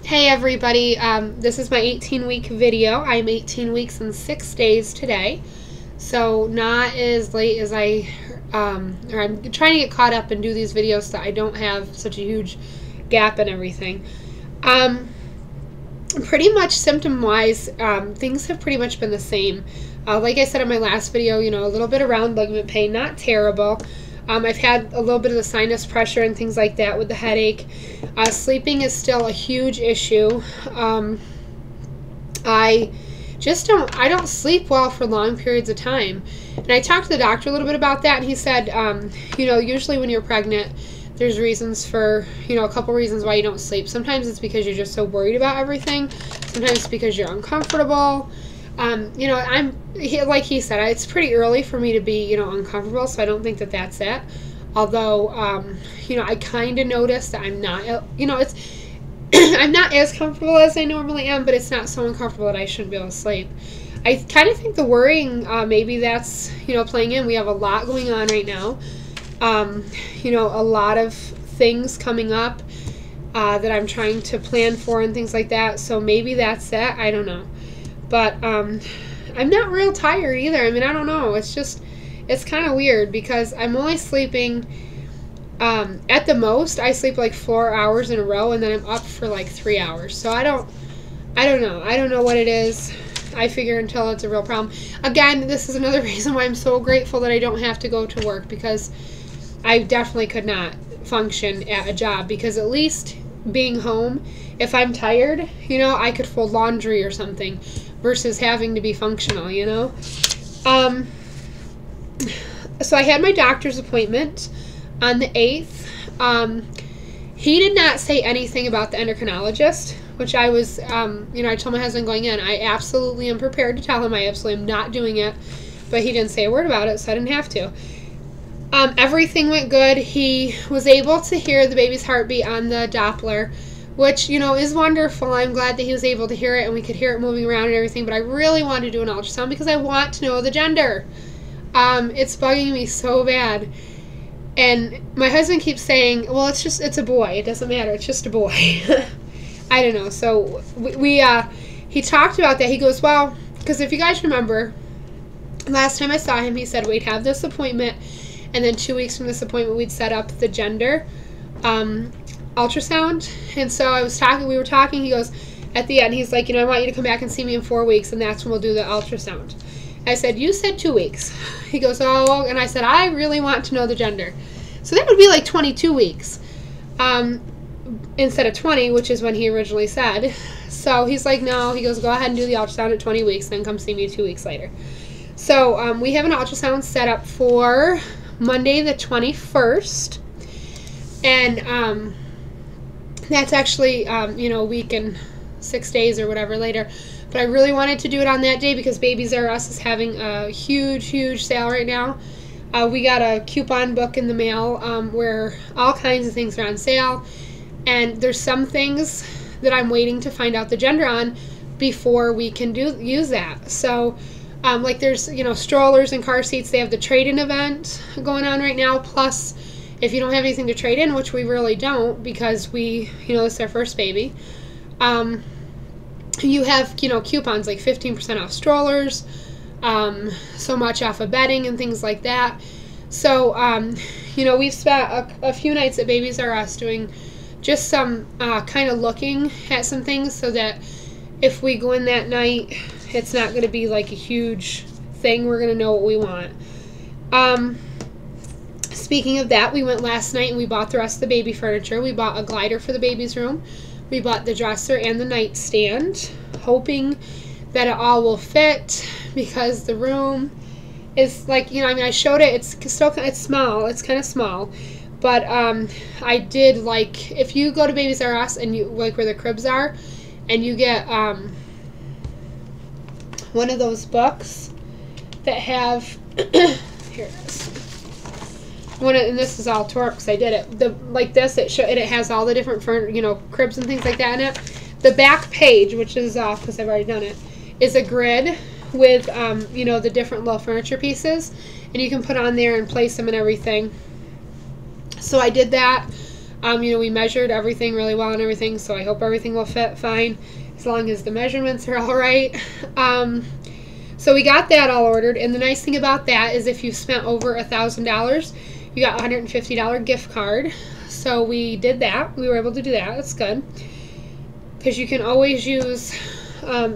Hey everybody, this is my 18-week video. I'm 18 weeks and 6 days today, so not as late as I'm trying to get caught up and do these videos so I don't have such a huge gap and everything. Pretty much symptom-wise, things have pretty much been the same. Like I said in my last video, a little bit around ligament pain, not terrible. I've had a little bit of the sinus pressure and things like that with the headache. Sleeping is still a huge issue. I don't sleep well for long periods of time. And I talked to the doctor a little bit about that, and he said, usually when you're pregnant, there's reasons for, a couple reasons why you don't sleep. Sometimes it's because you're just so worried about everything. Sometimes it's because you're uncomfortable. Like he said, it's pretty early for me to be, uncomfortable, so I don't think that that's it. Although, I kind of noticed that I'm not, I'm not as comfortable as I normally am, but it's not so uncomfortable that I shouldn't be able to sleep. I kind of think the worrying, maybe that's, playing in. We have a lot going on right now. A lot of things coming up that I'm trying to plan for and things like that, so maybe that's it. I don't know. But I'm not real tired either. I mean, I don't know. It's kind of weird because I'm only sleeping, at the most, I sleep like 4 hours in a row, and then I'm up for like 3 hours. So I don't know. I don't know what it is. I figure until it's a real problem. Again, this is another reason why I'm so grateful that I don't have to go to work, because I definitely could not function at a job, because at least being home, if I'm tired, I could fold laundry or something versus having to be functional, So I had my doctor's appointment on the 8th. He did not say anything about the endocrinologist, which I was, I told my husband going in, I absolutely am prepared to tell him I absolutely am not doing it, but he didn't say a word about it, so I didn't have to. Everything went good. He was able to hear the baby's heartbeat on the Doppler, which, is wonderful. I'm glad that he was able to hear it and we could hear it moving around and everything, but I really want to do an ultrasound because I want to know the gender. It's bugging me so bad. And my husband keeps saying, well, it's a boy. It doesn't matter. It's just a boy. I don't know. So he talked about that. He goes, well, because if you guys remember, last time I saw him, he said we'd have this appointment, and then 2 weeks from this appointment, we'd set up the gender ultrasound. And so we were talking, he goes, at the end, he's like, I want you to come back and see me in 4 weeks, and that's when we'll do the ultrasound. I said, you said 2 weeks. He goes, oh, and I said, I really want to know the gender. So that would be like 22 weeks instead of 20, which is when he originally said. So he's like, no, he goes, go ahead and do the ultrasound at 20 weeks, then come see me 2 weeks later. So we have an ultrasound set up for Monday the 21st, and that's actually, a week and 6 days or whatever later. But I really wanted to do it on that day because Babies R Us is having a huge, huge sale right now. We got a coupon book in the mail where all kinds of things are on sale. And there's some things that I'm waiting to find out the gender on before we can use that. So, like there's, strollers and car seats. They have the trade-in event going on right now. Plus, if you don't have anything to trade in, which we really don't because it's our first baby, you have, coupons like 15% off strollers, so much off of bedding and things like that. So, we've spent a few nights at Babies R Us doing just some kind of looking at some things so that if we go in that night, it's not going to be like a huge thing. We're going to know what we want. Speaking of that, we went last night and we bought the rest of the baby furniture. We bought a glider for the baby's room. We bought the dresser and the nightstand, hoping that it all will fit because the room is like, I showed it. It's small. It's kind of small. But I did, like, if you go to Babies R Us and you, like, where the cribs are, and you get one of those books that have, here it is. And this is all tore up because I did it. Like this, it has all the different cribs and things like that in it. The back page, which is off because I've already done it, is a grid with the different little furniture pieces, and you can put on there and place them and everything. So I did that. You know, we measured everything really well and everything, so I hope everything will fit fine as long as the measurements are all right. So we got that all ordered, and the nice thing about that is if you spent over $1,000, you got a $150 gift card. So we did that. We were able to do that. That's good, because you can always use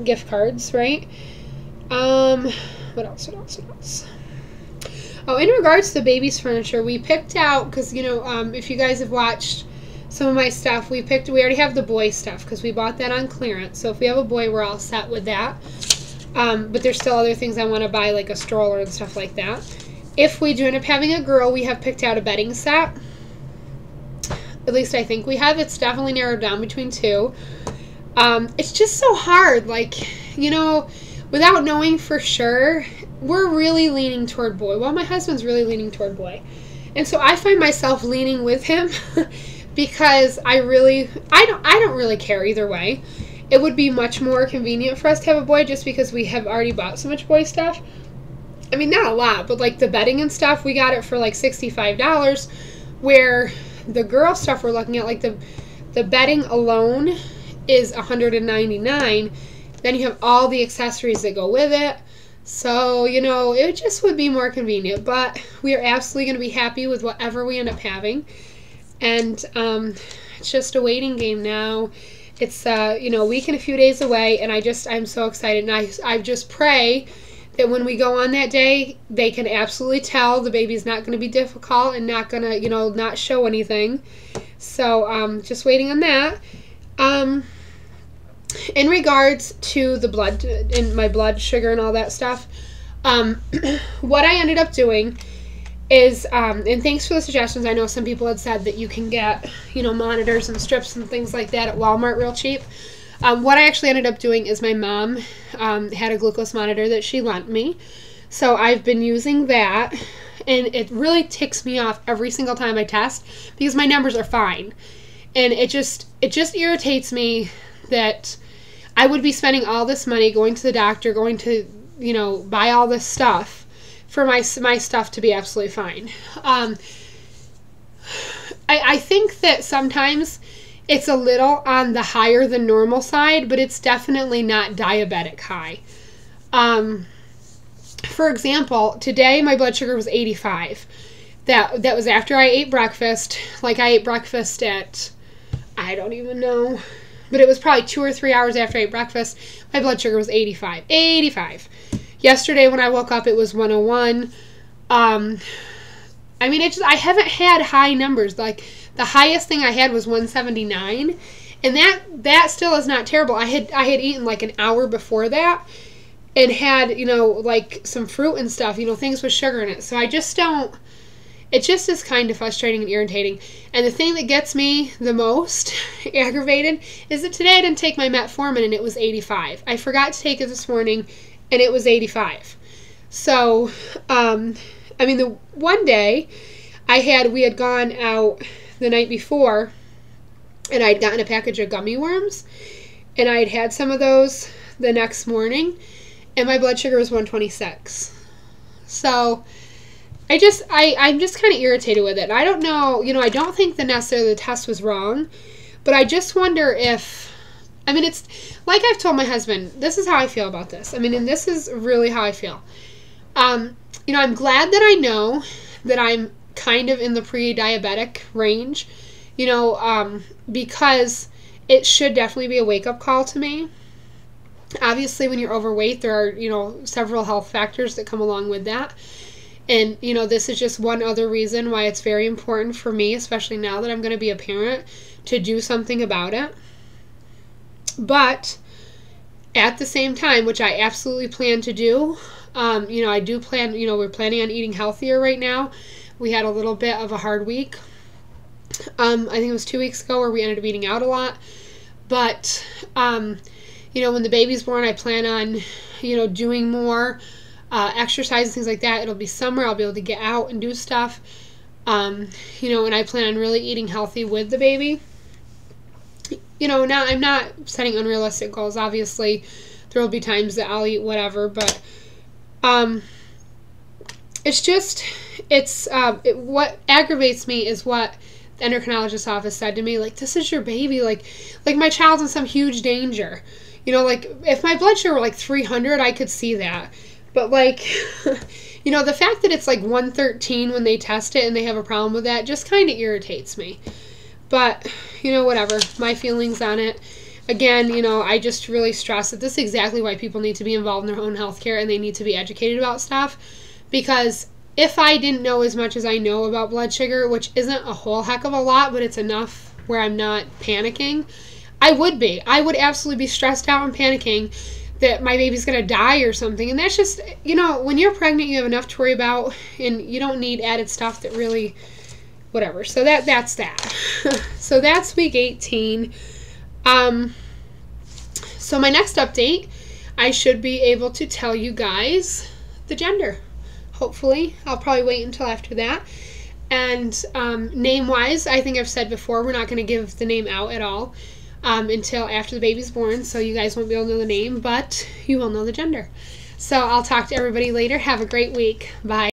gift cards, right? What else? Oh, in regards to the baby's furniture, we picked out, because, you know, if you guys have watched some of my stuff, we already have the boy stuff, because we bought that on clearance. So if we have a boy, we're all set with that. But there's still other things I want to buy, like a stroller and stuff like that. If we do end up having a girl, we have picked out a bedding set. At least I think we have. It's definitely narrowed down between two. It's just so hard, like, you know, without knowing for sure. We're really leaning toward boy. Well, my husband's really leaning toward boy. And so I find myself leaning with him because I don't really care either way. It would be much more convenient for us to have a boy just because we have already bought so much boy stuff. I mean, not a lot, but like the bedding and stuff, we got it for like $65, where the girl stuff we're looking at, like the bedding alone is $199. Then you have all the accessories that go with it. So, you know, it just would be more convenient, but we are absolutely going to be happy with whatever we end up having. And it's just a waiting game now. It's, you know, a week and a few days away, and I'm so excited. And I just pray that when we go on that day, they can absolutely tell the baby's not going to be difficult and not going to, you know, not show anything. So, just waiting on that. In regards to the blood and my blood sugar and all that stuff, what I ended up doing is, and thanks for the suggestions. I know some people had said that you can get, you know, monitors and strips and things like that at Walmart real cheap. What I actually ended up doing is my mom had a glucose monitor that she lent me. So I've been using that, and it really ticks me off every single time I test because my numbers are fine. And it just irritates me that I would be spending all this money going to the doctor, going to, you know, buy all this stuff for my stuff to be absolutely fine. I think that sometimes it's a little on the higher than normal side, but it's definitely not diabetic high. For example, today my blood sugar was 85. That was after I ate breakfast. Like, I ate breakfast at, I don't even know, but it was probably 2 or 3 hours after I ate breakfast. My blood sugar was 85. 85. Yesterday when I woke up, it was 101. I mean, I haven't had high numbers. Like, the highest thing I had was 179, and that still is not terrible. I had eaten like an hour before that, and had, you know, like some fruit and stuff, you know, things with sugar in it. So I just don't. It just is kind of frustrating and irritating. And the thing that gets me the most aggravated is that today I didn't take my metformin and it was 85. I forgot to take it this morning and it was 85. So, I mean, the one day we had gone out the night before and I'd gotten a package of gummy worms and I'd had some of those the next morning and my blood sugar was 126. So I'm just kind of irritated with it. I don't know, you know, I don't think necessarily the test was wrong, but I just wonder if, I mean, it's like I've told my husband, this is how I feel about this. I mean, and this is really how I feel. You know, I'm glad that I know that I'm kind of in the pre-diabetic range, you know, because it should definitely be a wake-up call to me. Obviously, when you're overweight, there are, you know, several health factors that come along with that. And, you know, this is just one other reason why it's very important for me, especially now that I'm going to be a parent, to do something about it. But at the same time, which I absolutely plan to do, you know, I do plan, you know, we're planning on eating healthier right now. We had a little bit of a hard week. I think it was 2 weeks ago where we ended up eating out a lot. But, you know, when the baby's born, I plan on, you know, doing more exercise and things like that. It'll be summer. I'll be able to get out and do stuff. You know, and I plan on really eating healthy with the baby. You know, now I'm not setting unrealistic goals. Obviously, there will be times that I'll eat whatever, but it's just, what aggravates me is what endocrinologist's office said to me, like, this is your baby, like my child's in some huge danger. You know, like, if my blood sugar were like 300, I could see that. But, like, you know, the fact that it's like 113 when they test it and they have a problem with that just kind of irritates me. But, you know, whatever. My feelings on it. Again, you know, I just really stress that this is exactly why people need to be involved in their own healthcare, and they need to be educated about stuff. Because if I didn't know as much as I know about blood sugar, which isn't a whole heck of a lot, but it's enough where I'm not panicking, I would be. I would absolutely be stressed out and panicking that my baby's going to die or something. And that's just, you know, when you're pregnant, you have enough to worry about, and you don't need added stuff that really, whatever. So that's that. So that's week 18. So my next update, I should be able to tell you guys the gender. Hopefully. I'll probably wait until after that. And name-wise, I think I've said before, we're not going to give the name out at all until after the baby's born, so you guys won't be able to know the name, but you will know the gender. So I'll talk to everybody later. Have a great week. Bye.